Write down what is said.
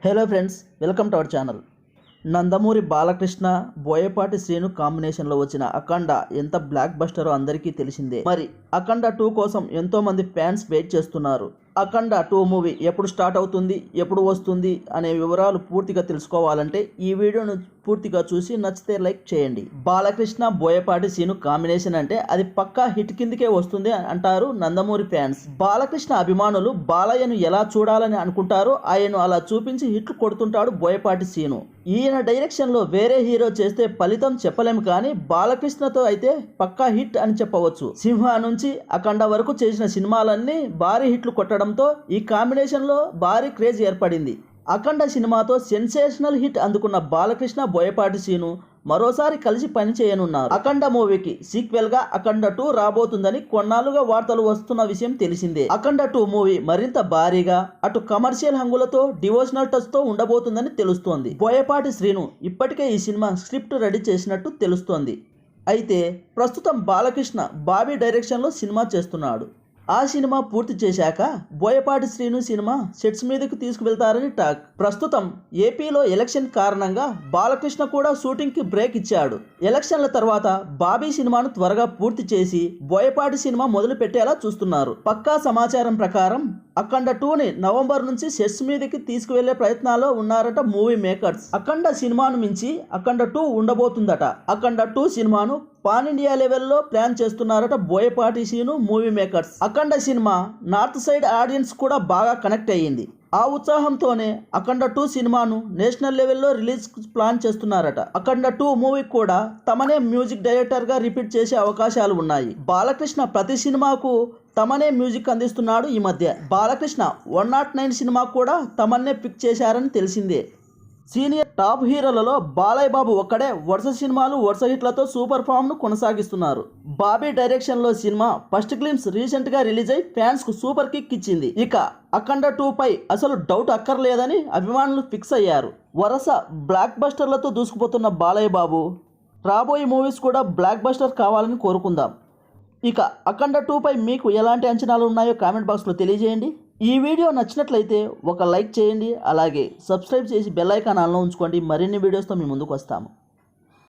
Hello friends, welcome to our channel. Nandamuri Balakrishna, Boyapati Srinu కాంబినేషన్లో వచ్చిన అఖండ ఎంత బ్లాక్ బస్టరో అందరికీ తెలిసిందే. మరి అఖండ 2 కోసం ఎంతో మంది ఫ్యాన్స్ వెయిట్ చేస్తున్నారు. అఖండ 2 మూవీ ఎప్పుడు స్టార్ట్ అవుతుంది, ఎప్పుడు వస్తుంది అనే వివరాలు పూర్తిగా తెలుసుకోవాలంటే ఈ వీడియోను పూర్తిగా చూసి నచ్చితే లైక్ చేయండి. బాలకృష్ణ, బోయపాటి శ్రీను కాంబినేషన్ అంటే అది పక్కా హిట్ కిందకే వస్తుంది అంటారు నందమూరి ఫ్యాన్స్. బాలకృష్ణ అభిమానులు బాలయ్యను ఎలా చూడాలని అనుకుంటారో ఆయన్ను అలా చూపించి హిట్లు కొడుతుంటాడు బోయపాటి శ్రీను. ఈయన డైరెక్షన్లో వేరే హీరో చేస్తే ఫలితం చెప్పలేము, కానీ బాలకృష్ణతో అయితే పక్కా హిట్ అని చెప్పవచ్చు. సింహ నుంచి అఖండ వరకు చేసిన సినిమాలన్నీ భారీ హిట్లు కొట్టడంతో ఈ కాంబినేషన్లో భారీ క్రేజ్ ఏర్పడింది. అఖండ సినిమాతో సెన్సేషనల్ హిట్ అందుకున్న బాలకృష్ణ, బోయపాటి శ్రీను మరోసారి కలిసి పనిచేయనున్నారు. అఖండ మూవీకి సీక్వెల్ గా అఖండ 2 రాబోతుందని కొన్నాళ్ళుగా వార్తలు వస్తున్న విషయం తెలిసిందే. అఖండ 2 మూవీ మరింత భారీగా అటు కమర్షియల్ హంగులతో డివోషనల్ టచ్ తో ఉండబోతుందని తెలుస్తోంది. బోయపాటి శ్రీను ఇప్పటికే ఈ సినిమా స్క్రిప్ట్ రెడీ చేసినట్టు తెలుస్తోంది. అయితే ప్రస్తుతం బాలకృష్ణ బాబీ డైరెక్షన్లో సినిమా చేస్తున్నాడు. ఆ సినిమా పూర్తి చేశాక బోయపాటి శ్రీను సినిమా సెట్స్ మీదకు తీసుకువెళ్తారని టాక్. ప్రస్తుతం ఏపీలో ఎలక్షన్ కారణంగా బాలకృష్ణ కూడా షూటింగ్ కి బ్రేక్ ఇచ్చాడు. ఎలక్షన్ల తర్వాత బాబీ సినిమాను త్వరగా పూర్తి చేసి బోయపాటి సినిమా మొదలు పెట్టేలా చూస్తున్నారు. పక్కా సమాచారం ప్రకారం అఖండ 2ని నవంబర్ నుంచి సెట్స్ మీదకి తీసుకువెళ్లే ప్రయత్నాల్లో ఉన్నారట మూవీ మేకర్స్. అఖండ సినిమాను మించి అఖండ 2 ఉండబోతుందట. అఖండ 2 సినిమాను పాన్ ఇండియా లెవెల్లో ప్లాన్ చేస్తున్నారట బోయపాటి శ్రీను మూవీ మేకర్స్. అఖండ సినిమా నార్త్ సైడ్ ఆడియన్స్ కూడా బాగా కనెక్ట్ అయ్యింది. ఆ ఉత్సాహంతోనే అఖండ 2 సినిమాను నేషనల్ లెవెల్లో రిలీజ్ ప్లాన్ చేస్తున్నారట. అఖండ 2 మూవీ కూడా తమనే మ్యూజిక్ డైరెక్టర్ గా రిపీట్ చేసే అవకాశాలు ఉన్నాయి. బాలకృష్ణ ప్రతి సినిమాకు తమనే మ్యూజిక్ అందిస్తున్నాడు. ఈ మధ్య బాలకృష్ణ 109 సినిమా కూడా తమన్నే పిక్ చేశారని తెలిసిందే. సీనియర్ టాప్ హీరోలలో బాలయ్య బాబు ఒక్కడే వరుస సినిమాలు వరుస హిట్లతో సూపర్ ఫామ్ ను కొనసాగిస్తున్నారు. బాబీ డైరెక్షన్ లో సినిమా ఫస్ట్ గ్లిమ్స్ రీసెంట్ గా రిలీజ్ అయి ఫ్యాన్స్ కు సూపర్ కిక్ ఇచ్చింది. ఇక అఖండ 2 పై అసలు డౌట్ అక్కర్లేదని అభిమానులు ఫిక్స్ అయ్యారు. వరుస బ్లాక్ బస్టర్లతో దూసుకుపోతున్న బాలయ్య బాబు రాబోయే మూవీస్ కూడా బ్లాక్ బస్టర్ కావాలని కోరుకుందాం. ఇక అఖండ 2 పై మీకు ఎలాంటి అంచనాలు ఉన్నాయో కామెంట్ బాక్స్లో తెలియజేయండి. ఈ వీడియో నచ్చినట్లయితే ఒక లైక్ చేయండి, అలాగే సబ్స్క్రైబ్ చేసి బెల్ ఐకాన్ ఆన్లో ఉంచుకోండి. మరిన్ని వీడియోస్తో మీ ముందుకు వస్తాము.